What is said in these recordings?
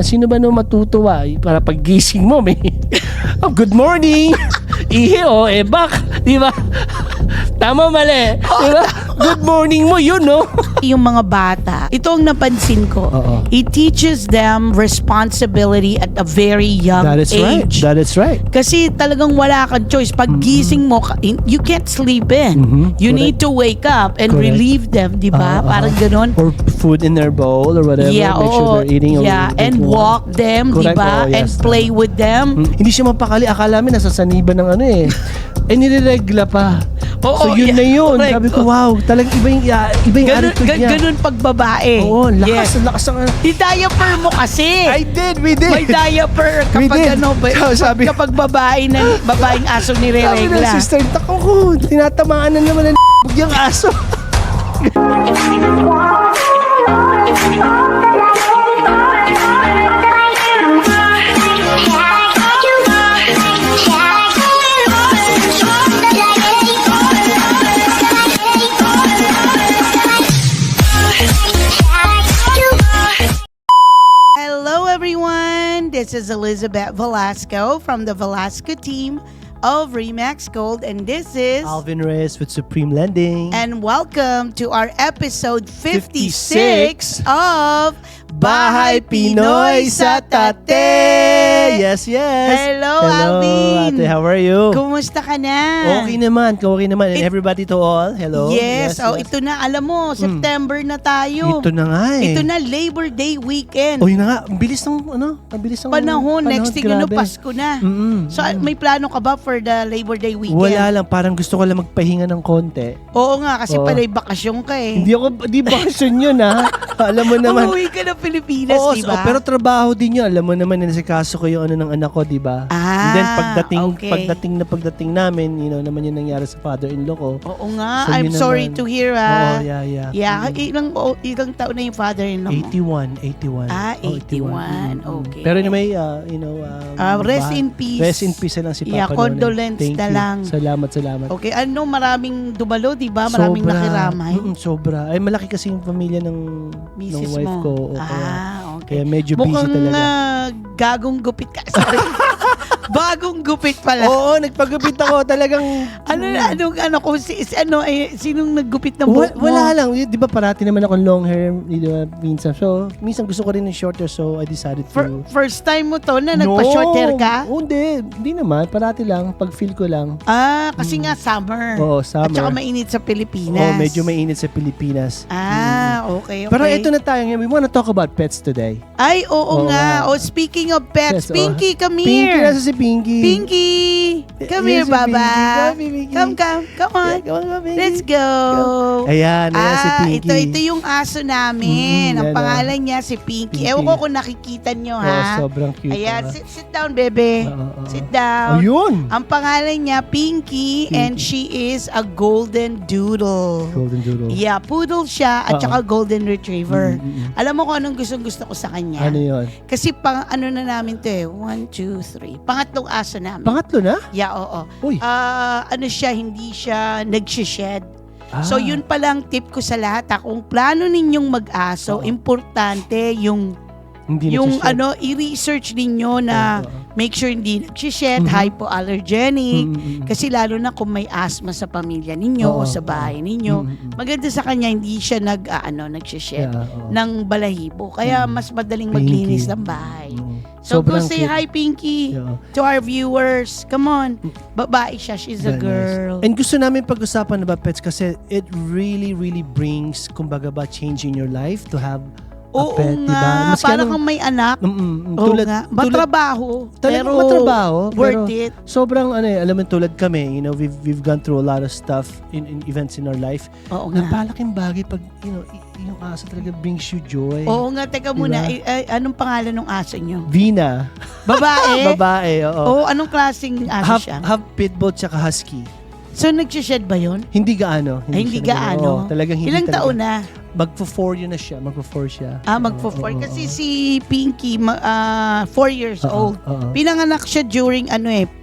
Sino ba no matutuwa para paggising mo may oh, good morning. Ihi bak, di ba? Tama mali, di ba? Good morning mo yun, no? Yung mga bata, ito ang napansin ko. It teaches them responsibility at a very young That is right. age. That is right. Kasi talagang wala kang choice. Pag gising mo, you can't sleep in. You Correct. need to wake up and Correct. relieve them, di ba? Parang ganun. Or food in their bowl or whatever. Yeah, Make sure they're eating. or yeah, drinking and water. walk them, di Correct, ba? yes. And play with them. Hindi siya mapakali. Akala namin nasa saniba ng ano eh. Nireregla pa. So Oo, yun yeah, na yun. correct. Sabi ko, wow, talagang iba yung attitude niya. Ganun pag babae. Oo, Yes. lakas ang I-diaper mo kasi. we did. May diaper We kapag did. kapag babaeng aso Sabi ng nire-regla. sister, tako ko, tinatamaan na naman ng yung aso. Hello everyone, this is Elizabeth Velasco from the Velasco team of Remax Gold, and this is Alvin Reyes with Supreme Lending. and welcome to our episode 56 of Bahay Pinoy sa Tate! Yes, yes! Hello, Alvin! Ate, how are you? Kumusta ka na? Okay naman. And everybody to all, hello? Yes, ito na, alam mo, September na tayo. Ito na nga eh. Ito na, Labor Day weekend. Oh, yun na nga. Ang bilis ng, Panahon, next thing grabe. Pasko na. So, Mm. may plano ka ba for the Labor Day weekend? Wala lang. Parang gusto ko lang magpahinga ng konti. Oo nga, kasi Oo. panay bakasyon ka eh. Di bakasyon yun ha. Alam mo naman. Umuwi ka ng Pilipinas, Oo, di ba? pero trabaho din yun. Alam mo naman, nasikaso ko yung ano ng anak ko, di ba? And then pagdating namin, naman yung nangyari sa father-in-law ko. Oo nga, So, I'm yun sorry naman. to hear Oo, yeah. Yeah, ilang taon na yung father-in-law mo? 81. Ah, Oh, 81. Okay. Pero anyway, rest in peace. Rest in peace na lang si Papa Yeah, Nonoy. condolence Thank na you. lang. Salamat. Okay, maraming dumalo, di ba? Maraming nakiramay. Sobra. Ay, malaki kasi yung pamilya ng Misis wife mo. ko. O, kaya Okay. medyo busy Mukhang talaga. gagong gupit ka. Sorry. Bagong gupit pala. Oo, nagpagupit ako talagang. Sinong naggupit ng buhok mo? Wala lang. Di ba parati naman akong long hair, di ba, minsan. So, minsan gusto ko rin ng short hair, so I decided to. First time mo to na nagpa-short hair ka? No, hindi naman. Parati lang. Pag feel ko lang. Kasi nga summer. Oo, summer. At saka mainit sa Pilipinas. Oo, medyo mainit sa Pilipinas. Okay. Pero ito na tayo ngayon. We wanna talk about pets today. Ay, oo nga. nga. Speaking of pets, Yes, Pinky, come Pinky, here. nasa si Pinky. Pinky, come here, Yes, si Baba. Pinky. Pinky. Come on. Yeah, come on, Pinky. Let's go. Ayan si Pinky. Ito yung aso namin. Ang yan, pangalan niya si Pinky. Pinky. Ewan ko kung nakikita nyo, ha? Sobrang cute. Ayan, sit down, bebe. Sit down. Ayun. Ang pangalan niya, Pinky, and she is a golden doodle. Golden Doodle. Yeah, poodle siya at saka golden retriever. Mm. Alam mo kung anong gusto ko sa kanya? Ano yun? Kasi ano na namin to eh. 1, 2, 3. Pangatlong aso namin. Pangatlo na? Yeah, oo. Uy. Hindi siya nagsished. Ah. So yun palang tip ko sa lahat. Kung plano ninyong mag-aso, importante yung Hindi yung nagsished. i-research ninyo na make sure hindi nagsished, hypoallergenic. Kasi lalo na kung may asthma sa pamilya ninyo o sa bahay ninyo, maganda sa kanya hindi siya nagsished ng balahibo. Kaya mas madaling maglinis ng bahay. So go say hi, Pinky, to our viewers. Come on. Babae siya. She's a girl. And gusto namin pag-usapan about pets kasi it really, really brings, kumbaga ba, change in your life to have a pet, diba? Parang kang may anak. Tulad, matrabaho. Talagang Pero matrabaho. worth it. Sobrang, alam mo, tulad kami, we've gone through a lot of stuff in events in our life. Oo nga. Napalaking bagay pag, yung aso talaga brings you joy. Oo nga, teka muna. Diba? Anong pangalan ng aso nyo? Vina. Babae? Babae, oo. Anong klaseng aso siya? Half pitbull tsaka husky. So, nagsished ba yun? Hindi gaano. Hindi siya gaano? Oo, talagang hindi Ilang talaga. taon na? Magpo-4 yun na siya. Magpo-4 siya. Magpo-4. Oo, Kasi oo. si Pinky, 4 years old. Oo. Pinanganak siya during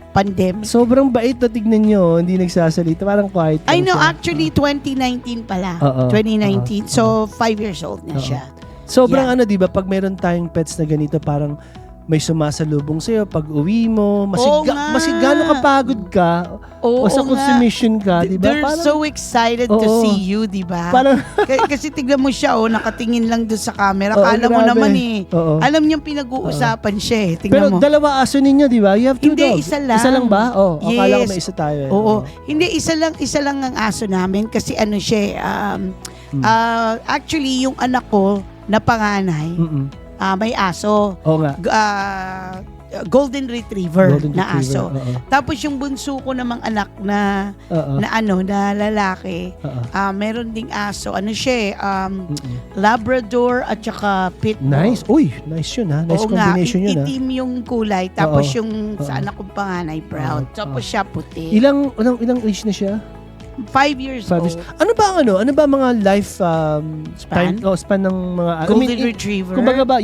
pandemic. Sobrang bait na tignan nyo. Hindi nagsasalita. Parang quiet lang I know, siya. actually, 2019 pala. Oo. 2019. So, 5 years old na Oo. siya. Sobrang ano, di ba, pag meron tayong pets na ganito, parang may sumasalubong sa'yo pag uwi mo, Oo nga. gano'n kapagod ka, Oo o sa nga. consummation ka, di ba? They're so excited to Oo. see you, di ba? Parang, Kasi tignan mo siya, nakatingin lang doon sa camera. Oo, Kala mo grabe. naman eh. Oo. Alam niyang pinag-uusapan siya eh. pero Tingnan mo. dalawa aso ninyo, di ba? You have two Hindi, dogs. isa lang. Isa lang ba? Oh, akala ko Yes. may isa tayo. Eh. Oo. Hindi, isa lang ang aso namin kasi ano siya eh, actually yung anak ko na panganay, Mm-mm. may aso. Oo nga. Golden Retriever Golden na Retriever, aso. oo. Tapos yung bunso ko namang anak na Oo. na lalaki, Oo. meron ding aso. Ano siya Mm-mm. Labrador at saka Pitbull. Nice. Uy, nice yun ha. Nice Oo nga, combination yun ha. itim yung kulay. Tapos Oo. yung sa Oo. anak kong panganay, brown. Oo. Tapos Oo. siya puti. Ilang age na siya? 5 years 5 old. years. Ano ba mga life Span? span ng mga Golden Retriever. Kumbaga ba,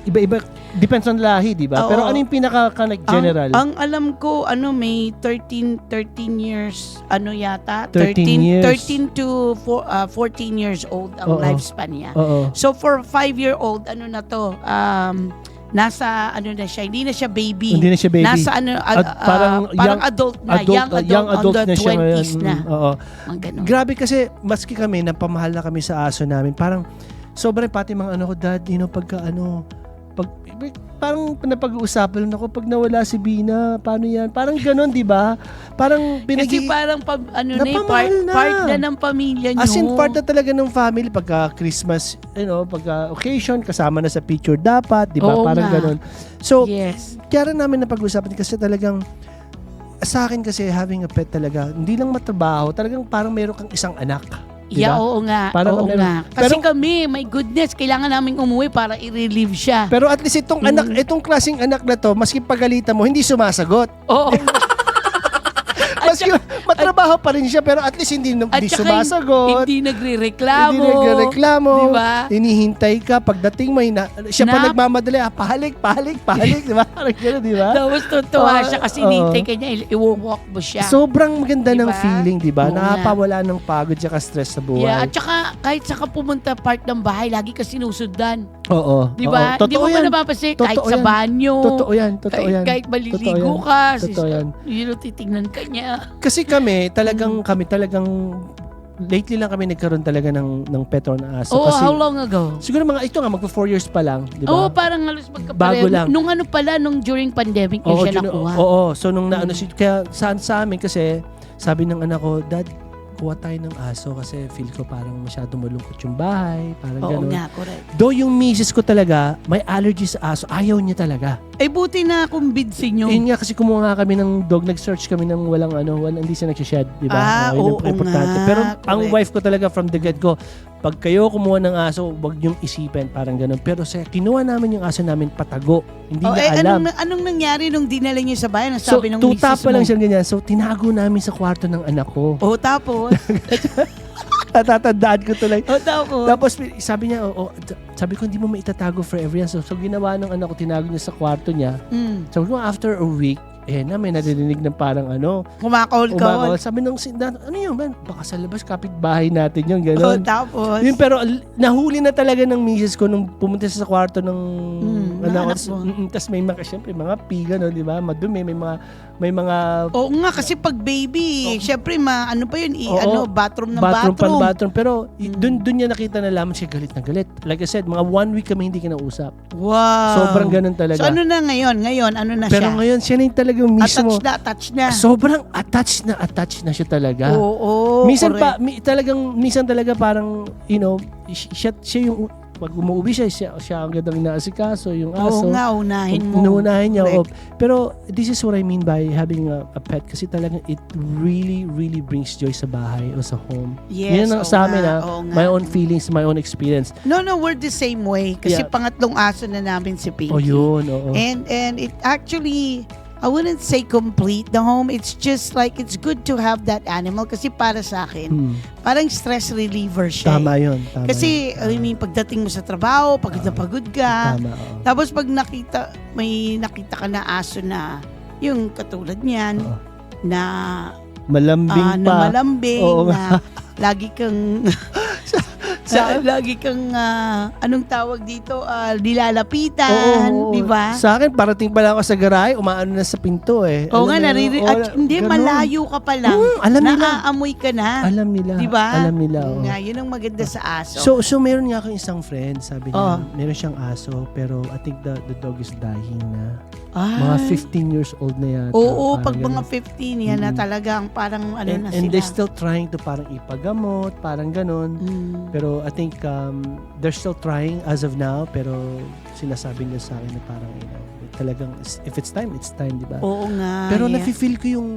iba-iba depends on lahi, di ba? Oo. Pero ano yung pinaka general? Ang alam ko, may 13 years, yata? 13 years. 13 to 14 years old ang Oo. lifespan niya. Oo. So for 5-year-old, na to, nasa na siya, hindi na siya baby. Hindi na siya baby. Nasa parang parang adult na, young adult na on the siya ngayon. 20s na. Oo. Ang ganun. Grabe kasi, maski kami, napamahal na kami sa aso namin. Parang, sobrang pati mga ko, dad, parang napag-uusapan lang ako pag nawala si Bina, paano yan? Parang ganun, di ba? Parang Kasi parang Napamahal na. part na ng pamilya nyo. as in, part na talaga ng family. Pagka Christmas, pagka occasion, kasama na sa picture dapat, di ba? Oo Parang nga. ganun. So, Yes. kaya rin namin napag-usapan kasi talagang, sa akin kasi having a pet talaga, hindi lang matrabaho, talagang parang meron kang isang anak. Di ba? Yeah, oo nga. Parang Oo meron- nga. Kasi pero- kami, my goodness, kailangan naming umuwi para i-relieve siya. Pero at least itong klaseng anak na to, maski pagalitan mo, hindi sumasagot. Oo. Maski matrabaho pa rin siya, pero at least hindi At saka sumasagot. hindi nagre-reklamo. Hindi nagreklamo. Diba? Hinihintay ka. Pagdating mo, siya pa Nap- nagmamadali. Pahalik. Di ba? Parang gano'n, di ba? Tapos tutuwa Oo, siya kasi oo. hinihintay ka niya, i-walk mo siya. Sobrang maganda ng Diba? feeling, di ba? Oo nga. Nakapawala ng pagod at stress sa buhay. Yeah, at saka kahit saka pumunta part ng bahay, lagi ka sinusundan. Oo. Di ba? Oo. Hindi mo Totoo ba yan. napapansin? Kahit Totoo sa yan. banyo. Totoo yan. Kahit maliligo Totoo ka. Totoo yan. Titignan ka niya. Kasi kami talagang lately lang kami nagkaroon talaga ng pet or na aso. Oh, kasi how long ago? siguro magpo 4 years pa lang, di ba? Oo, parang halos Bago lang. Nung during pandemic niya siya nakuha. Oo, so nung naano si kaya sa amin kasi sabi ng anak ko, Dad, kuha tayo ng aso kasi feel ko parang masyadong malungkot yung bahay, parang Oo gano'n. nga, correct. Though yung misis ko talaga, may allergy sa aso, ayaw niya talaga. Eh, buti na kumbinsin nyo. Yun nga kasi kumuha nga kami ng dog, nag-search kami ng walang hindi siya nagsished, di ba? Yun Oo ang importante. nga, Pero ang correct. wife ko talaga from the get-go, pag kayo kumuha ng aso, wag niyong isipin, parang ganun. Pero kinuha namin yung aso namin patago. Hindi niya alam. Anong nangyari nung dinala niyo sa bayan? Ang So, sabi ng tuta misis pa lang mo? siya ganyan. So, tinago namin sa kwarto ng anak ko. Oh, tapos? Natatandaan ko tuloy. Tapos? Tapos, sabi niya, sabi ko, hindi mo maitatago forever yan. So, ginawa ng anak ko, tinago niya sa kwarto niya. Sabi ko, after a week, may narinig ng parang Kumakol-kol. Sabi nung ano yun, man? Baka sa labas, kapitbahay natin yung Oh, gano'n. tapos? Yun, pero nahuli na talaga ng misis ko nung pumunta siya sa kwarto ng anak mo. Tapos may syempre, mga piga, no, di ba? Madumi, may mga Oo nga, kasi pag baby, syempre, pa yun, Oo. bathroom ng bathroom. bathroom. Pero dun niya nakita na lamang siya galit na galit. Like I said, mga 1 week kami hindi kinausap. Wow. Sobrang ganun talaga. So, ano na ngayon? Ano na Pero siya? ngayon, siya na yung talagang mismo. Attached na. Sobrang attached na siya talaga. Oo, minsan correct. minsan talaga parang, siya yung, pag umuwi siya ang gandang inaasikaso, yung aso. Oo nga, unahin mo. Inuunahin niya. Correct. Pero this is what I mean by having a pet kasi talagang it really, really brings joy sa bahay o sa home. Yes, Yan ang oo sa amin nga, oo nga. my own feelings, my own experience. No, we're the same way. Kasi Yeah. pangatlong aso na namin si Pinky. O yun, oo. And it actually, I wouldn't say complete the home. It's just like, it's good to have that animal kasi para sa akin, parang stress reliever siya. Tama yun. Kasi, pagdating mo sa trabaho, pagod na pagod ka. Tama, oo. Tapos pag may nakita ka na aso na, yung katulad niyan, Oo. na Malambing na pa. malambing, Oo. na lagi kang Lagi kang, anong tawag dito, nilalapitan, Oo, di ba? Sa akin, parating pa lang ako sa garahe, umaano na sa pinto eh. Oo nga, Alam mo yun? at hindi, Ganun. malayo ka pa lang, alam nila. naaamoy ka na. Alam nila. Di ba? Alam nila. Yun oo. nga, yun ang maganda sa aso. So meron nga akong isang friend, sabi niya, Oh. meron siyang aso, pero I think the dog is dying na. Ay. Mga 15 years old na yata. Oo, parang pag mga ganun. 15, yan na talagang parang ano na And sila. they're still trying to parang ipagamot, parang ganun. Pero I think they're still trying as of now, pero sinasabi niya sa akin na parang, talagang, if it's time, di ba? Oo nga. Pero yeah. nafe-feel ko yung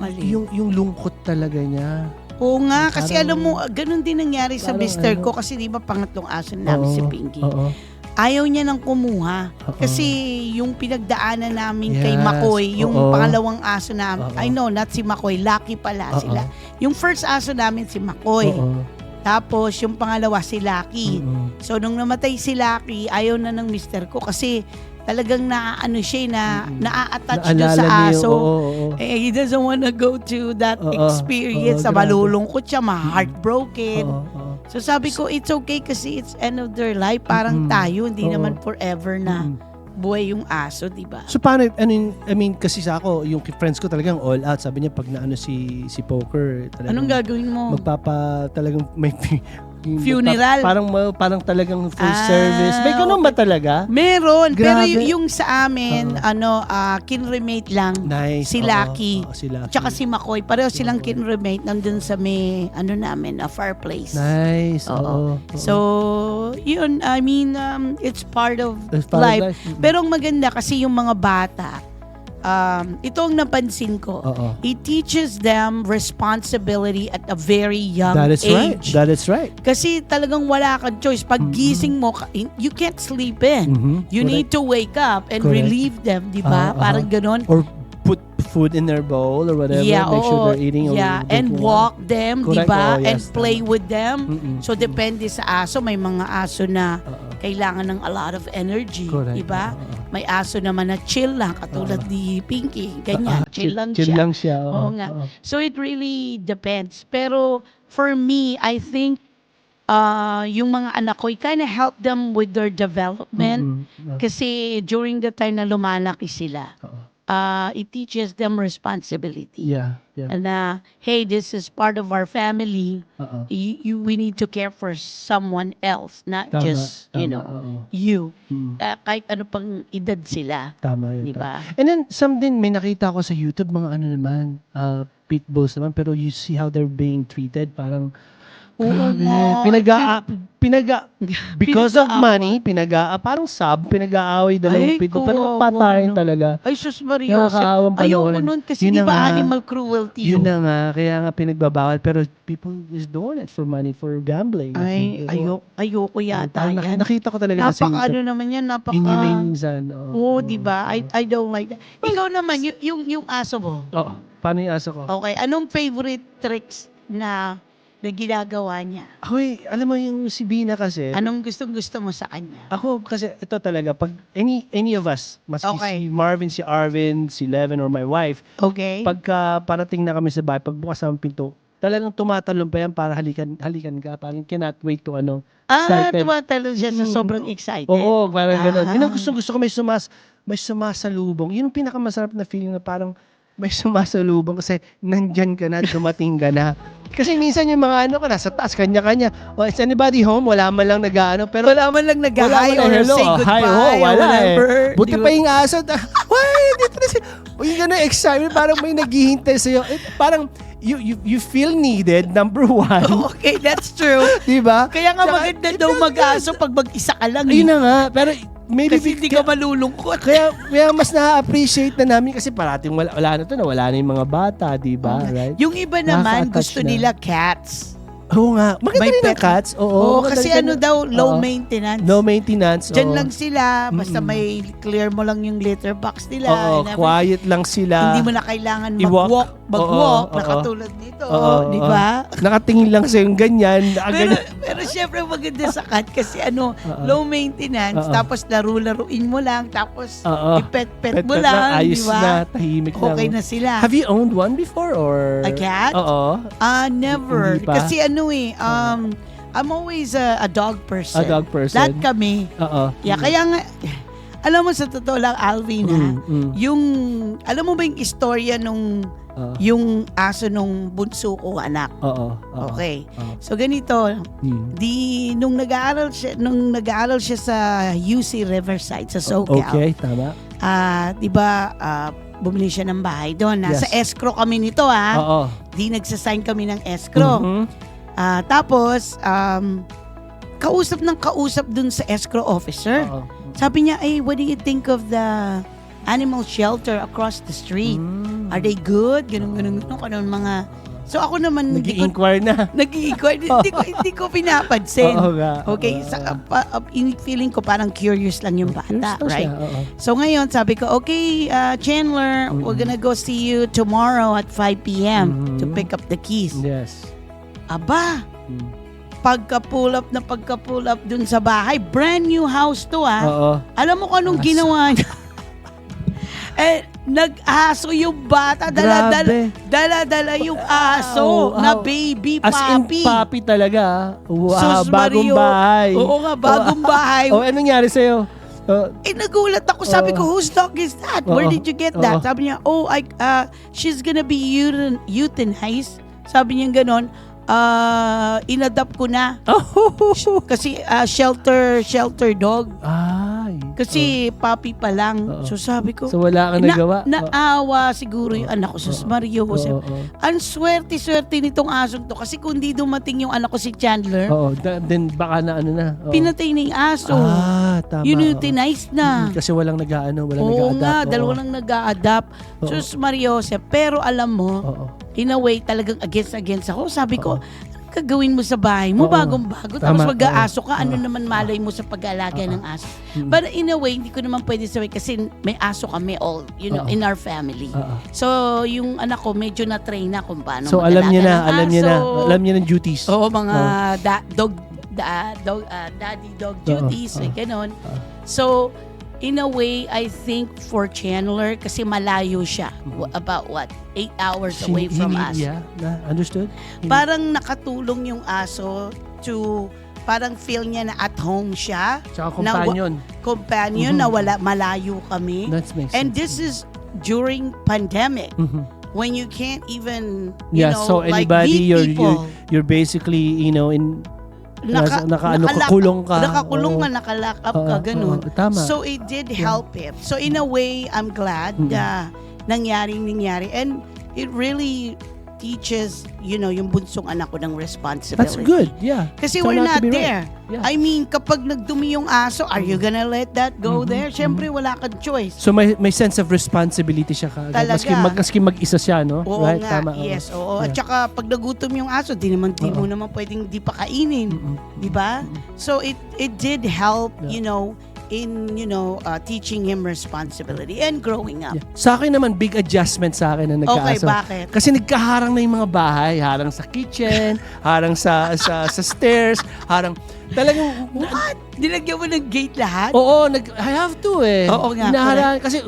alin. yung lungkot talaga niya. Oo nga, kasi Parang- alam mo, ganun din nangyari sa parang mister ko ano- kasi di ba pangatlong aso namin si Pinky. Oo. Ayaw niya nang kumuha. Oo. Kasi yung pinagdaanan namin kay Yes, Makoy, yung oo. pangalawang aso namin, Oo. I know, not si Makoy, Lucky pala Oo. sila. Yung first aso namin si Makoy. Oo. Tapos yung pangalawa si Lucky. Mm-mm. So nung namatay si Lucky, ayaw na ng mister ko kasi talagang naaano siya, naa-attach doon Naalala sa niya yung- aso. oo, oo. He doesn't wanna go to that Oo, experience na oo, grabe. malulungkot siya, ma-heartbroken. Oo, oo. So sabi ko, it's okay kasi it's end of their life. Parang Mm-mm. tayo, hindi Oo. naman forever na Mm-mm. buhay yung aso, di ba? So paano, I mean, kasi sa ako, yung friends ko talagang all out. Sabi niya, pag naano si Poker, talagang Anong gagawin mo? talagang may Funeral? parang talagang full Ah, service. May ganun ba talaga? Meron, pero Grabe. yung sa amin, kinremate lang. Nice. Si oo, Lucky. oo, si Lucky. Tsaka si Makoy, pareho silang Makoy. kinremate nandun sa may, namin, a fireplace. Nice. Oo. Oo. So, yun, I mean, it's part of It's part of life. life. Mm. Pero ang maganda kasi yung mga bata, ito ang napansin ko. Oo. It teaches them responsibility at a very young That is right. age. That is right. Kasi talagang wala kang choice. Pag gising mo, you can't sleep in. Mhm. You need to wake up and Correct. relieve them, di ba? Parang ganon. Or put food in their bowl or whatever. Yeah, Make sure they're eating or yeah, and drinking walk them, di Correct. ba? Oh, And yes, play tama. with them. Mm-mm. So, depende sa aso. May mga aso na Oo. kailangan ng a lot of energy, Correct. di ba? Oo. May aso naman na chill lang, katulad ni Pinky. Ganyan, chill lang Chill siya. lang siya. Oo nga. So, it really depends. Pero, for me, I think, yung mga anak ko, I kind of help them with their development. Kasi during the time na lumalaki sila, it teaches them responsibility. Yeah. Yeah. And hey, this is part of our family. Oo. We need to care for someone else, not Tama, just, tama, oo. you. Mm. Kahit ano pang edad sila. Tama yun. Di ba? And then, something, may nakita ko sa YouTube, mga ano naman, pit bulls naman, pero you see how they're being treated, parang, grabe, because of money, parang pinag-aaway dalawang Ay, pit bull, pero oo, patayin ano. talaga. Ay, sus Maria. Nakakaawang Ayoko panoorin. nun kasi Yun di na ba nga. animal cruelty Yun na nga, kaya nga pinagbabawal, pero people is doing it for money, for gambling. Ay, ayoko yata Parang yan. nakita ko talaga kasi Napaka ano naman yan, napaka... inhumane minsan. Oo, di ba? I don't like that. Ikaw naman, yung aso mo. Oo. Paano yung aso ko? Okay, anong favorite tricks na ginagawa niya? Hoy, alam mo yung si Bina kasi, Anong gustong-gusto mo sa kanya? ako kasi ito talaga, pag any of us, maski Okay. si Marvin, si Arvin, si Leven, or my wife, Okay? pagka parating na kami sa bahay, pagbukas ng pinto, talagang tumatalon pa yan para halikan ka. Parang cannot wait to excited. tumatalo siya sa sobrang excited. Oo, parang gano'n. Ah. Yun ang gusto ko, may sumasalubong. Yun ang pinakamasarap na feeling na parang may sumasalubong kasi nandyan ka na, dumating ka na. Kasi minsan yung mga nasa taas, kanya-kanya. Oh, is anybody home? Wala man lang nag-ano. Pero Wala man lang nag-hi wala or hello, say hi, goodbye ho, or wala whatever. Buti Di pa ba? yung aso. Why? Dito na siya. Yung gano'n excitement, parang may naghihintay sa'yo. Parang you feel needed, number one. Okay, that's true. Di ba? Kaya nga Tsaka, maganda daw mag-aso pag mag-isa ka lang. Ayun na nga. Pero maybe Kasi hindi ka malulungkot. kaya mas na-appreciate na namin kasi parating wala na yung mga bata, di ba? Right? Yung iba naman, Nakaka-touch gusto na. nila cats. Oo nga. Maganda May rin ang pet. cats. Oo, kasi maganda rin. daw, low Oo. maintenance. No maintenance. Diyan oo. lang sila, basta Mm-mm. may clear mo lang yung litter box nila. Oo, and everything. quiet lang sila. Hindi mo na kailangan I-walk. mag-walk, Oo, na oo. katulad nito, Oo, di oo. ba? Nakatingin lang sa yung ganyan. Pero syempre maganda sa cat kasi Oo. low maintenance, Oo. tapos laro-laruin mo lang, tapos Oo. ipet-pet mo lang, di ayos ba? na, tahimik lang. Okay na sila. Have you owned one before or? A cat? Oo. Never. Hindi pa? Kasi I'm always a dog person. A dog person. Lahat kami. Oo. Yeah, kaya nga, alam mo sa totoo lang, Alvin, yung, alam mo ba yung istorya nung, yung aso nung bunso ko anak? Oo. Okay. So ganito, nung nag-aaral siya sa UC Riverside, sa SoCal. Okay, tama. 'Di ba, bumili siya ng bahay doon. Nasa Yes. escrow kami nito, ha. Oo. Di nagsasign kami ng escrow. Tapos, kausap dun sa escrow officer. Oo. Sabi niya, what do you think of the animal shelter across the street? Are they good? Ganun, mga... So ako naman, Nag-i-inquire na. nag-i-inquire. Hindi ko pinapansin. Oo nga. Okay, feeling ko parang curious lang yung bata, Curious lang right? siya, oo. So ngayon, sabi ko, okay, Chandler, we're gonna go see you tomorrow at 5 p.m. to pick up the keys. Yes. Aba, pagka-pull up dun sa bahay, brand new house to, ha? Oo. Alam mo kung anong ginawa niya? Nag-aso yung bata, Grabe. dala-dala yung aso Wow, na wow. baby As in, puppy. puppy talaga. Wow, Sus, bagong Mario. bahay. Oo nga, bagong bahay. Oh, anong nangyari sa'yo? Nagulat ako. Sabi ko, whose dog is that? Where did you get that? Sabi niya, she's gonna be euthanized. Sabi niya ganon. Inadapt ko na. Kasi shelter dog. Ay. Kasi puppy pa lang. So sabi ko, So wala kang nagawa? naawa siguro yung anak ko. Sus Mario. Ang swerte-swerte nitong asong to. Kasi kung di dumating yung anak ko si Chandler, Then baka na ano na. pinatay na yung aso. Tama. Euthanized na. Kasi walang nag-aano, walang Oo nag-a-adapt. nga, dalawa lang nag-a-adapt. Sus Mario, pero alam mo, in a way talagang against ako. Sabi ko, ano gagawin mo sa bahay mo? Bagong-bago. Tapos Tama. mag-aaso ka. Ano naman malay mo sa pag-aalaga ng aso? But in a way, hindi ko naman pwede sabihin kasi may aso kami all, in our family. So, yung anak ko, medyo na-train na kung paano So mag-alaga alam niya na, ng alam niya na. aso. Alam niya ng duties. Oo, mga daddy dog duties, ganon. So, in a way, I think for Chandler, kasi malayo siya. About 8 hours away from us. Yeah, understood? Parang nakatulong yung aso to parang feel niya na at home siya. Tsaka companion. Companion na malayo kami. That makes And sense. this is during pandemic. When you can't even, so like anybody, meet people. you're basically, in nakakulong ka. Nakakulong ka, nakalock up ka, ganun. Tama. So it did help him. So in a way, I'm glad na nangyari. And it really teaches, yung bunsong anak ko ng responsibility. That's good, yeah. Kasi So we're not not to be there. right. Yeah. I mean, kapag nagdumi yung aso, are you gonna let that go there? Siyempre, wala kang choice. So may sense of responsibility siya ka. Talaga. Maski mag-isa siya, no? Oo Right? nga, Tama. yes. Oo. Yeah. At saka, pag nagutom yung aso, di mo naman pwedeng di pa kainin. Di ba? So, it did help, in teaching him responsibility and growing up. Yeah. Sa akin naman, big adjustment sa akin na Okay, nagkaaso. bakit? Kasi nagkaharang na yung mga bahay. Harang sa kitchen, harang sa stairs, harang... Talagang... What? Nilagyan mo ng gate lahat? Oo, I have to eh. Oo nga, Hinaharang, kasi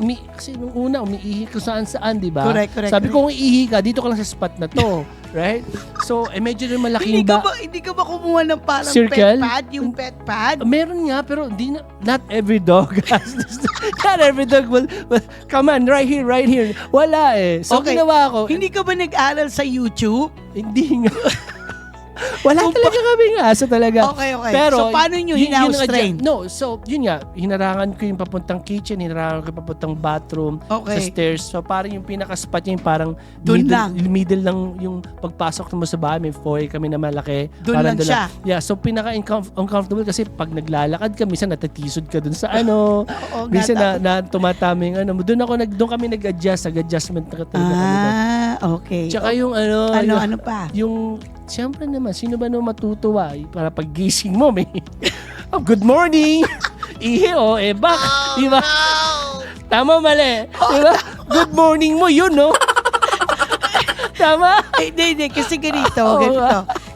nung una, umiihi ko saan, di ba? Correct. Sabi ko, kung iihi ka, dito ka lang sa spot na to. Right? So, medyo rin malaking Hindi ka ba kumuha ng parang circle? pet pad? Yung pet pad? Meron nga, pero not every dog has this. Not every dog will, come on, right here. Wala eh. So, ginawa ko, Hindi ka ba nag-aral sa YouTube? hindi nga. Wala talaga kaming aso talaga. Okay. Pero, so, paano nyo hinaus-train? No, so, yun nga, hinarangan ko yung papuntang kitchen, hinarangan ko yung papuntang bathroom, Okay. sa stairs. So, parang yung pinaka-spot niya, yung parang Dun lang. middle lang yung pagpasok mo sa bahay. May foyer kami na malaki. Dun Parang lang siya. Yeah, so pinaka-uncomfortable kasi pag naglalakad ka, minsan natatisod ka dun sa ano. Oo, minsan nga, na tumataming ano. Doon kami nag-adjust, nag-adjustment na talaga kami doon. Okay. Tsaka yung ano, Ano pa? yung, siyempre naman, sino ba naman matutuwa? Para pag gising mo, may, good morning! Ihi, bak! Di ba? Tama, mali. Di ba? Good morning mo, yun, no? Tama? Hindi. Kasi ganito.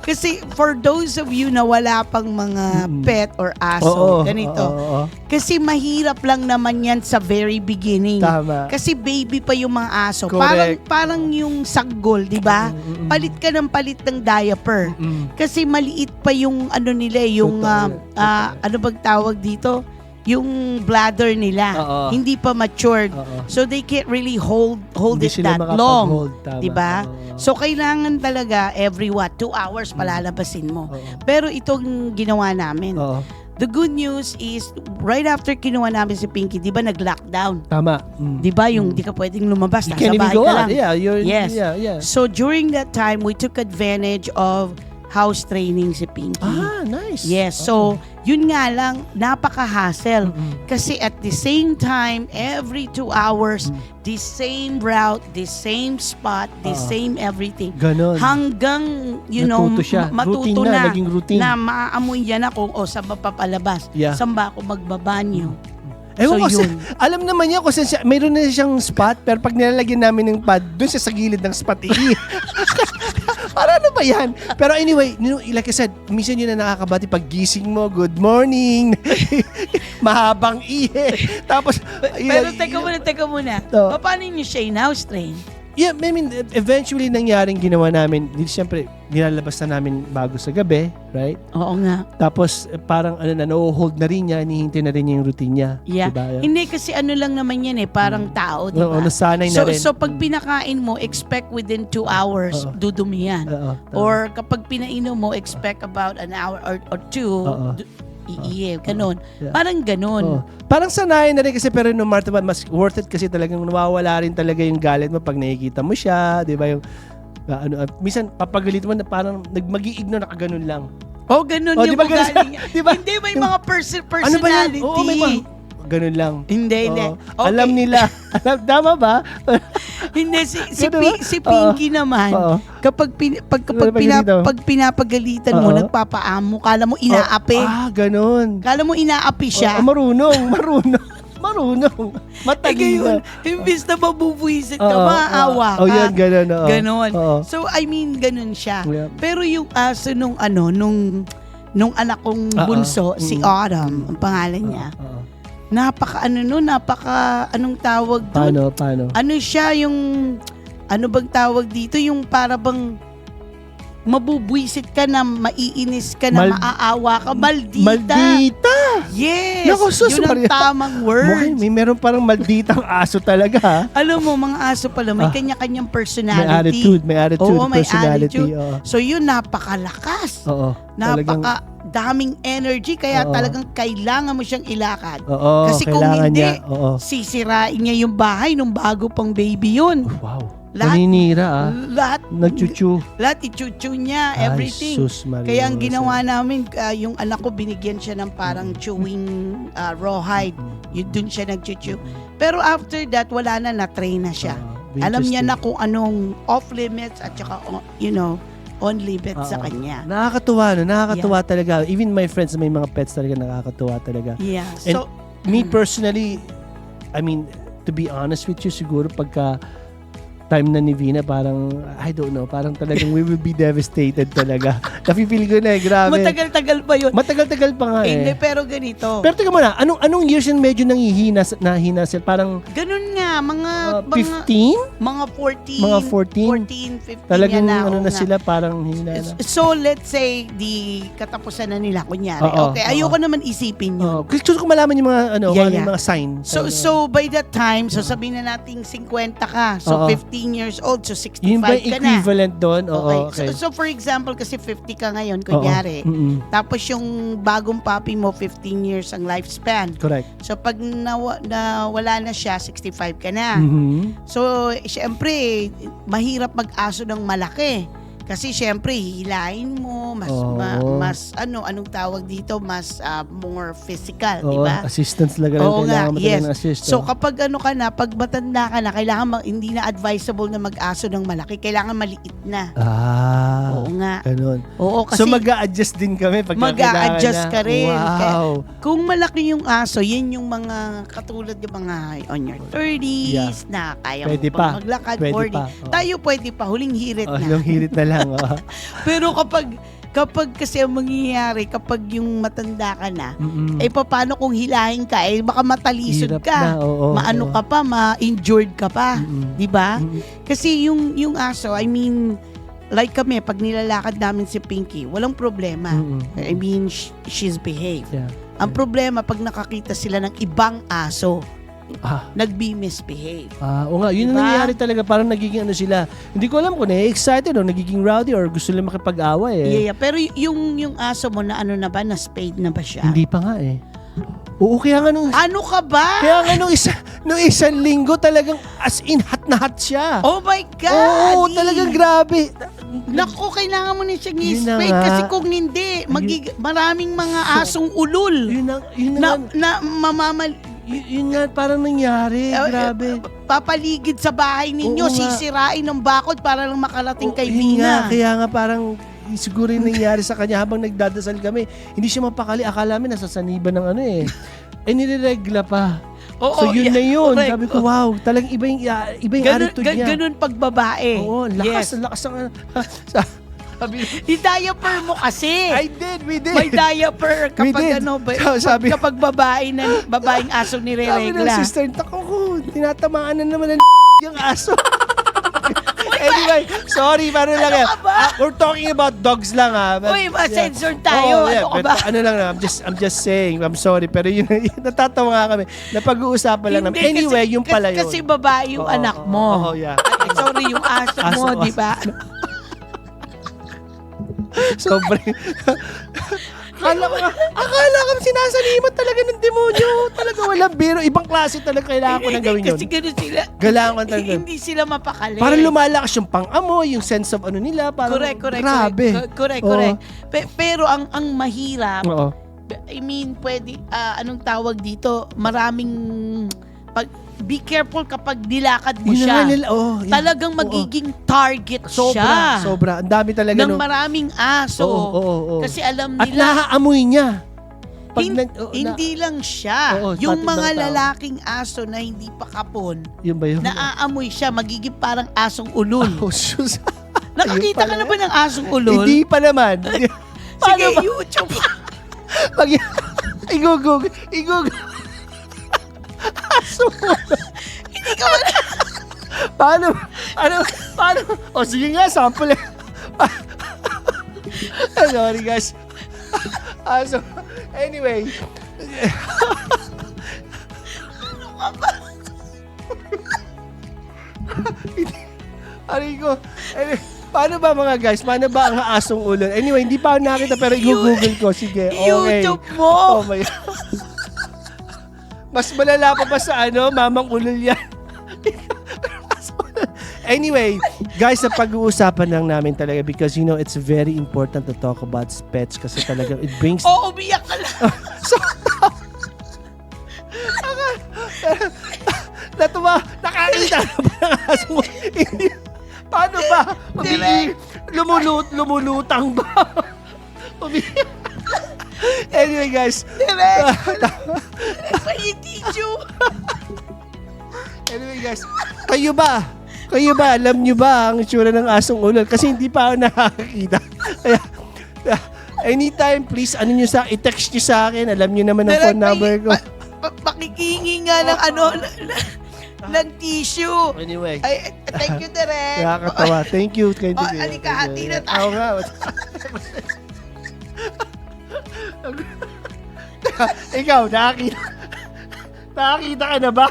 Kasi for those of you na wala pang mga pet or aso, ganito. Oo. Kasi mahirap lang naman yan sa very beginning. Tama. Kasi baby pa yung mga aso. Correct. Parang yung saggol, di ba? Palit ka ng palit ng diaper. Kasi maliit pa yung ano nila, yung ano bang tawag dito? Yung bladder nila. Oo. Hindi pa matured. Oo. So they can't really hold Hindi it sila that long. makapag-hold, tama. 'Di ba? Oo. So kailangan talaga every 2 hours palalabasin mo. Oo. Pero itong ginawa namin. Oo. The good news is right after kinuha namin si Pinky, 'di ba nag-lockdown? Tama. 'Di ba yung di ka pwedeng lumabas, You nasa can't even bahay go ka out. lang. Yeah, Yes. yeah. So during that time, we took advantage of house training si Pinky. Nice. Yes. So, yun nga lang, napaka-hassle. Mm-mm. Kasi at the same time, every 2 hours, the same route, the same spot, the same everything. Ganon. Hanggang, you know, Natuto siya. matuto Routine na, na, naging routine. na maaamoy niya na kung saan ba papalabas. Yeah. Saan ba ako magbabanyo. Ewan ko, So, yun. alam naman niya kung saan siya, mayroon na siyang spot, pero pag nilalagyan namin ng pad, doon siya sa gilid ng spot para ano ba yan? Pero anyway, like I said, minsan yun na nakakabati pag gising mo, good morning, mahabang ihe. Tapos, Pero teka muna. Oo. Paano niyo siya in-house train? yeah, I mean, eventually nangyaring ginawa namin, siyempre, nilalabas na namin bago sa gabi, right? Oo nga. Tapos, parang no-hold na rin niya, hinihintay na rin niya yung routine niya. Yeah. Diba? Hindi kasi ano lang naman yan parang tao, di ba? Oo, nasanay na rin. So pag pinakain mo, expect within 2 hours, Oo. dudumi yan. Oo, tama. Or kapag pinainom mo, expect about an hour or 2, Oo. iiye, ganun. Yeah. Parang ganun. Oh. Parang sanayan na rin kasi pero no matter what, mas worth it kasi talagang nawawala rin talaga yung galit mo pag nakikita mo siya, di ba yung minsan papagalit mo na parang mag-i-ignore na ganun lang. Oh, ganun Oh, yung di ba ganun ugali niya. di ba? Hindi, may mga personality. Ano ba yan? Oo, may mga ganun lang. Hindi. Oo. Okay. Alam nila. Tama ba? Hindi, si Ganun ba? si Pinky naman, Oo. kapag pag pinapagalitan mo, Oo. nagpapaamo, kala mo inaapi. Ganun. Kala mo inaapi siya. Marunong. Matagil Ngayon, na. imbis na mabubuisit ka, Oo, maaawa ka. Oh, yan, ganun. Oo. Ganon. Oo. So, I mean, ganun siya. Yeah. Pero yung aso nung nung anak kong bunso, si Autumn, ang pangalan niya, Oo. anong tawag doon? Paano? Ano siya yung, ano bang tawag dito? Yung para bang mabubwisit ka na, maiinis ka na, maaawa ka, maldita. Yes! Naku, sus, yun ang Maria. tamang Mukhang word. may meron parang malditang aso talaga, ha? Alam mo, mga aso pala, may kanya-kanyang May personality. attitude, Oo, may personality. attitude. Oo. So yun, napakalakas. Oo. Talagang- Napakadaming energy, kaya Oo. talagang kailangan mo siyang ilakad. Oo, Kasi kung kailangan hindi, niya. Oo. sisirain niya yung bahay nung bago pang baby yun. Wow. Lahat- Naninira, Lahat, Nagchuchu. lahat ichuchu niya, Ay, everything. sus, Maria. Kaya ang ginawa namin, yung anak ko, binigyan siya ng parang chewing rawhide. Yun, dun siya nagchuchu. Pero after that, wala na, na-train na siya. Alam niya na kung anong off-limits at saka, on-limits sa kanya. Nakakatuwa, no? Nakakatuwa talaga. Even my friends, may mga pets talaga nakakatuwa talaga. Yeah. And So, me personally, I mean, to be honest with you, siguro pagka time na ni Vina, parang, I don't know, parang talagang we will be devastated talaga. Napipili ko na grabe. matagal-tagal pa yun. Matagal-tagal pa nga Hindi, eh. pero ganito. Pero teka muna, anong years yun medyo nahihina sila? Parang Ganun nga, mga 15? mga 14, Mga 14? 15 Talagang yan ano na oo nga. sila, parang hina na. So, let's say, di katapusan na nila, kunyari. Oo, Okay, oo. ayoko naman isipin yun. Gusto ko malaman yung mga, Yeah, yung yeah. mga sign. So by that time, so sabihin na nating 50 ka, so Oo. 15 years old, so 65 Yun ba ka yung na. equivalent doon? Oo, Okay. okay. So for example, kasi 50 ka ngayon, kunyari. Oo. Tapos yung bagong puppy mo, 15 years ang lifespan. Correct. So pag nawala na siya, 65 ka na. Mhm. So, syempre, mahirap mag-aso ng malaki. Kasi syempre, hihilahin mo, mas anong tawag dito, mas more physical, di Oo, ba? assistance talaga lang. Oo nga, Kailangan mo yes. talaga ng assist. So kapag ano ka na, pag matanda ka na, kailangan hindi na advisable na mag-aso ng malaki, kailangan maliit na. Oo nga. Ganun. Oo, kasi So mag-a-adjust din kami pag mag-a-adjust ka rin. Wow. kung malaki yung aso, yan yung mga katulad yung mga on your 30s na kaya Pwede mo pa pa. maglakad, Pwede 40. pa. Oo. Tayo pwede pa, huling hirit na. Yung hirit na lang. lang. Pero kapag kasi ang mangyayari, kapag yung matanda ka na, eh paano kung hilahin ka, eh baka matalisod Hirap ka. na, oo, Maano oo. ka pa, ma-injured ka pa. Di ba? Kasi yung aso, I mean, like kami, pag nilalakad namin si Pinky, walang problema. I mean, she's behaved. Yeah. Ang problema, pag nakakita sila ng ibang aso, Ah. nag-misbehave. Oo nga, yun ang Diba? nangyayari talaga. Parang nagiging ano sila. Hindi ko alam kung na-excited o nagiging rowdy or gusto nila makipag-away eh. Yeah. Pero yung aso mo na ano na ba, na spayed na ba siya? Hindi pa nga eh. Oo, kaya nga nung... Ano ka ba? Kaya nga nung isang linggo talagang as in hot na hot siya. Oh my God! Oo, talagang grabe. Naku, kailangan mo na siyang Yun na i-spray nga. kasi kung hindi, maraming mga asong ulul Yun na mamamal... yun nga parang nangyari. Grabe. Papaligid sa bahay ninyo, Oo nga. sisirain ng bakod para lang makarating kay Yun nga, Vina. kaya nga parang siguro yung nangyari sa kanya habang nagdadasal kami. Hindi siya mapakali. Akala namin nasasaniban ng ano eh. Eh nireregla pa. So yun na yun. correct. Sabi ko, wow, talagang iba yung attitude niya. Ganun pag babae. Oo, Yes. lakas ng sabi, I-diaper mo kasi. we did. May diaper We kapag did. ano, Sabi- kapag babaeng aso Sabi ng nire-regla. sister, tako ko, tinatamaan na naman ng yung aso. Anyway, sorry, paano lang yan. ka ba? We're talking about dogs lang Uy, ma-censored tayo. Ano ka ba? Ano lang, I'm just saying, I'm sorry, pero yun, natatawa nga kami. Napag-uusapan lang namin. Hindi, Anyway, yung pala yun. Kasi babae yung Oo, anak oo, mo. oo, yeah. Ay, sorry, yung aso mo, Aso. di ba? Sobrang... akala ko sinasalimat talaga ng demonyo. Talaga walang biro. Ibang klase talaga kailangan ko nang gawin yun. Kasi gano'n sila. Kailangan talaga. Hindi sila mapakali. Parang lumalakas yung pang-amoy, yung sense of ano nila. Parang Correct. grabe. Correct. Oo. Pero ang mahirap, Oo. I mean, pwede, anong tawag dito, maraming, be careful kapag nilakad mo Yun na siya. nga nila. Oh, yun. Talagang Oo. magiging target siya. Sobra. Ang dami talaga Ng nung... maraming aso. Oo. Kasi alam At nila, naaamoy niya. hindi lang siya. Oo, Yung pati mga ibang tao. lalaking aso na hindi pa kapon, Yun ba yun? naaamoy siya, magiging parang asong ulul. Oh, sus. Nakakita ka na ba ng asong ulul? Hindi pa naman. Sige, ba? YouTube. Igugug. Aso mo. Hindi ka ba Paano? O sige nga, sample. Sorry guys. So, anyway. Aray ko. Anyway, paano ba mga guys? Paano ba ang asong ulo? Anyway, hindi pa ako nakita pero i-google ko. Sige, okay. YouTube mo? Oh my Mas malala pa ba sa mamang ulol yan? Anyway, guys, sa pag-uusapan lang namin talaga because it's very important to talk about pets kasi talaga it brings... Oo, umiyak ka lang. Natuwa, nakakita na ba ng aso mo? Hindi. Paano ba? Lumulutang ba? Anyway, guys. Anyway, guys. Kayo ba, alam nyo ba ang itsura ng asong ulol? Kasi hindi pa ako nakakakita. Kaya, anytime, please, i-text nyo sa akin. Alam nyo naman ang phone number ko. Pakikihingi nga ng ng tissue. Anyway. Ay, thank you, Direk. Nakakatawa. Thank you. Oh, halika, hati na tayo. Oo nga. Ikaw, nakakita ka na ba?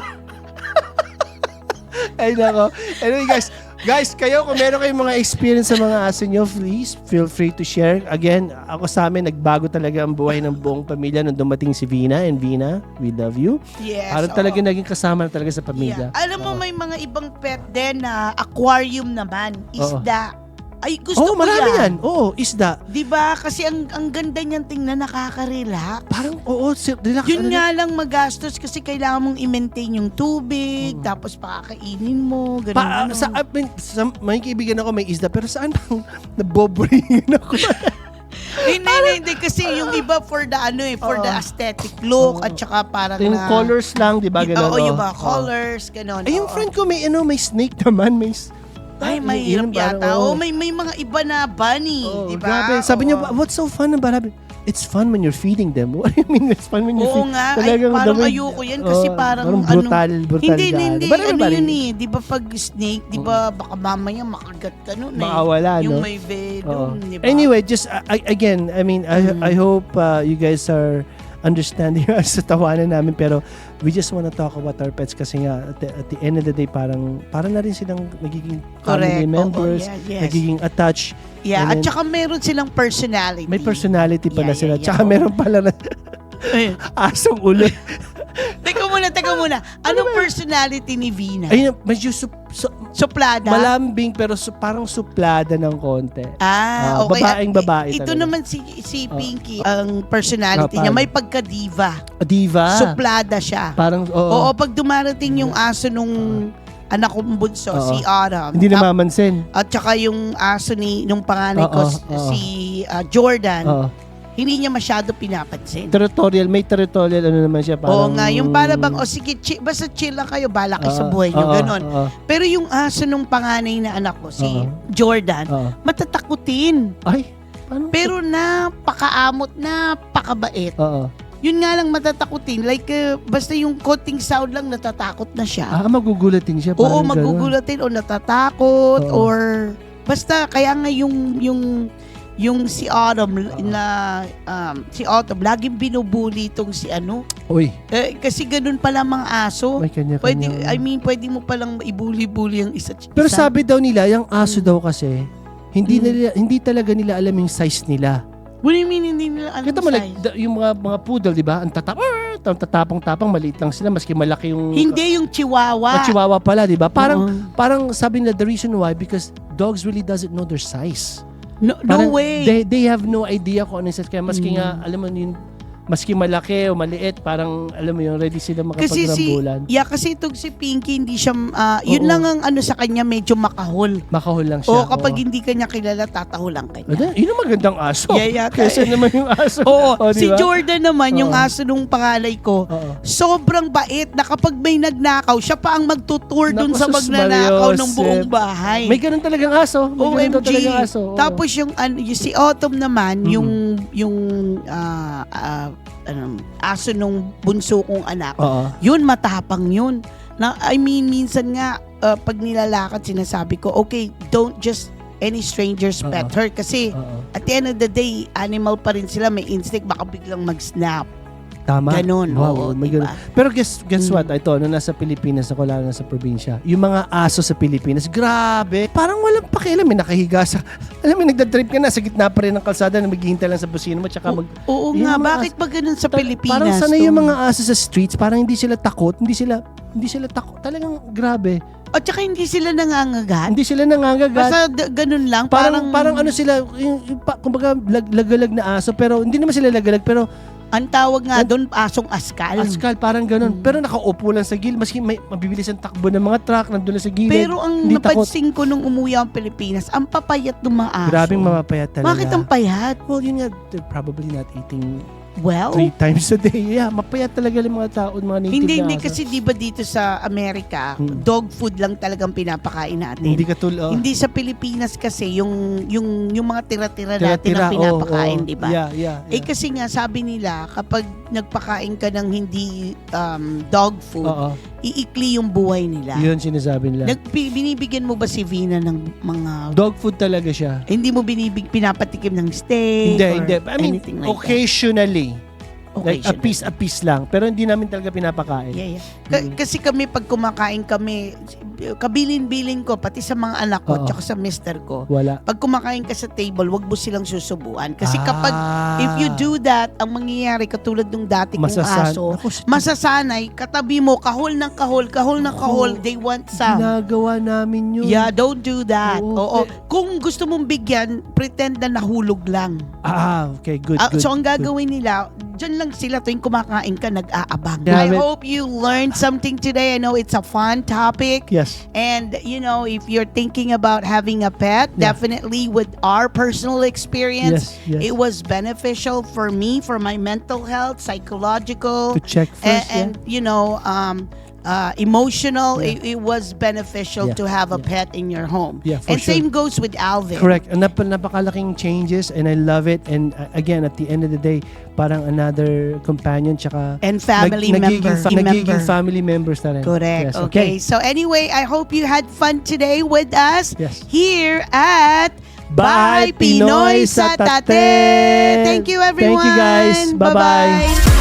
Ay, nako. Anyway, guys, kayo, kung meron kayong mga experience sa mga aso nyo, please, feel free to share. Again, ako sa amin, nagbago talaga ang buhay ng buong pamilya nung dumating si Vina. And Vina, we love you. Yes. Parang talaga naging kasama na talaga sa pamilya. Yeah. Alam mo, may mga ibang pet din na aquarium naman. Isda. Ay, gusto ko marami yan. yan. Oo, isda. Diba? Kasi ang ganda niyan tingnan, nakaka-relax. Parang, relax. Yun nga lang magastos kasi kailangan mong i-maintain yung tubig, tapos pakakainin mo, ganun. Sa may kaibigan ako may isda, pero saan bang naboboringin ako? Hindi. Kasi yung iba for the for the aesthetic look at saka parang Yung colors lang, di ba? Ganun, Oo, yung mga colors, ganun. Yung friend ko may snake naman, Ay, mahirap yata. May mga iba na bunny, di ba? Grabe. Sabi niya, what's so fun about having... It's fun when you're feeding them. What do you mean it's fun when you're feeding? Oo nga. Ay, parang ayoko yan kasi parang brutal Hindi. Ano yun eh. Di ba pag snake, di ba baka mamaya makagat ka nun eh. Makawala, yung no? may venom, di ba? Anyway, just again, I mean, I hope you guys are understanding sa tawanan namin, pero we just want to talk about our pets kasi nga at the end of the day parang na rin silang nagiging family members, nagiging attached. Yeah, at saka meron silang personality. May personality pala sila. Yeah. Tsaka meron pala na asong ulo. Teka muna. Anong personality ni Vina? Ayun, medyo suplada? Malambing pero parang suplada ng konti. Okay. Babae Ito talaga. naman si Pinky, ang personality niya, may pagka-diva. Diva? Suplada siya. Parang, Oo, pag dumarating yung aso nung anak kong bunso, si Autumn. Hindi namamansin. At saka yung aso nung panganay ko, si Jordan. Hindi niya masyado pinapansin. May territorial ano naman siya. Oo nga, yung para bang, sige, basta chill lang kayo, bala kayo sa buhay niyo, ganon. Pero yung aso nung panganay na anak ko, si Jordan, matatakutin. Ay, paano? Pero napakaamot, napakabait. Yun nga lang matatakutin. Like, basta yung konting sound lang, natatakot na siya. Magugulatin siya. Oo, magugulatin o natatakot or basta kaya nga yung si Autumn si Autumn laging binubuli itong si ano. Uy. Kasi ganun pala mga aso. May kanya-kanya. Pwede mo palang ibuli-buli ang isa. Pero sabi daw nila, yung aso daw kasi hindi talaga nila alam yung size nila. What do you mean hindi nila alam yung size? Kita mo yung mga poodle, di ba? Ang tatapang-tapang, maliit lang sila, maski malaki yung... Hindi, yung chihuahua. Chihuahua pala, di ba? Parang sabi nila, the reason why, because dogs really doesn't know their size. No way. They have no idea kung ano yung size. Kaya maski nga, alam mo yun, maski malaki o maliit, parang, alam mo yun, ready sila makapagrambulan. Kasi itong si Pinky, hindi siya, yun lang ang ano sa kanya, medyo makahol. Makahol lang siya. O kapag hindi kanya kilala, tatahulan kanya. Yun ang magandang aso. Yeah. Kesa naman yung aso. Si Jordan naman, yung aso nung pangalay ko, sobrang bait na kapag may nagnakaw, siya pa ang magtutour dun sa magnanakaw ng buong bahay. May ganun talagang aso. OMG. Tapos yung si Autumn naman, yung aso nung bunso kong anak, yun matapang yun. Minsan nga, pag nilalakad, sinasabi ko, okay, don't just any stranger's pet her. Kasi at the end of the day, animal pa rin sila, may instinct, baka biglang mag-snap. Tama. Ganon. Wow, may diba? ganun. Pero guess what? Ito, nung nasa Pilipinas ako, lalo nasa probinsya, yung mga aso sa Pilipinas, grabe. Parang walang pakialam. May nakahiga sa... Alam mo, nagdadrive ka na sa gitna pa rin ng kalsada na maghihintay lang sa busino mo. Tsaka Oo nga, bakit ba ganun sa Pilipinas? Parang sanay yung mga aso sa streets. Parang hindi sila takot. Hindi sila takot. Talagang grabe. At saka hindi sila nangangagat. Hindi sila nangangagat. Basta ganun lang. Parang ano sila, kumbaga lagalag na aso. Pero hindi naman sila lagalag. Pero ang tawag nga doon, asong askal. Askal, parang ganun. Pero nakaupo lang sa gilid. Maski may mabibilis ang takbo ng mga truck, nandun lang sa gilid. Pero ang napansin ko nung umuwi ang Pilipinas, ang papayat ng mga aso. Grabing mapapayat talaga. Bakit ang payat? Well, yun nga, they're probably not eating 3 3 times a day. Yeah, mapayat talaga yung mga tao, mga native Hindi na aso. kasi di ba dito sa Amerika, dog food lang talagang pinapakain natin. Hindi katulad. Hindi sa Pilipinas kasi yung mga tira-tira natin ang pinapakain, di ba? Yeah. Kasi nga sabi nila kapag nagpakain ka ng hindi dog food, iikli yung buhay nila. Yun sinasabi nila. Binibigyan mo ba si Vina ng mga Dog food talaga siya. Hindi mo pinapatikim ng steak? Hindi. I mean, anything like occasionally. Like a Occasionally. piece lang. Pero hindi namin talaga pinapakain. Yeah. Kasi kami pag kumakain kami, kabilin-bilin ko, pati sa mga anak ko, tsaka sa mister ko, Wala. pag kumakain ka sa table, wag mo silang susubuan. Kasi kapag, if you do that, ang mangyayari, katulad nung dati kong aso, masasanay, katabi mo, kahol ng kahol, they want some. Ginagawa namin yun. Yeah, don't do that. Oo. Kung gusto mong bigyan, pretend na nahulog lang. Okay, good. So ang gagawin nila, dyan lang sila tuwing kumakain ka, nag-aabang. Yeah, I hope you learned something today. I know it's a fun topic. Yes. And, if you're thinking about having a pet, definitely with our personal experience, Yes. it was beneficial for me, for my mental health, psychological. To check first, And emotional. Yeah. It was beneficial Yeah. to have a Yeah. pet in your home. Yeah, for And sure. same goes with Alvin. Correct. Napakalaking changes and I love it. And again, at the end of the day, parang another companion tsaka And family member. nagiging family members na rin. Correct. Yes, Okay. So anyway, I hope you had fun today with us Yes. here at Bye, Pinoy sa Tate! Thank you, everyone. Thank you, guys. Bye-bye. Bye-bye.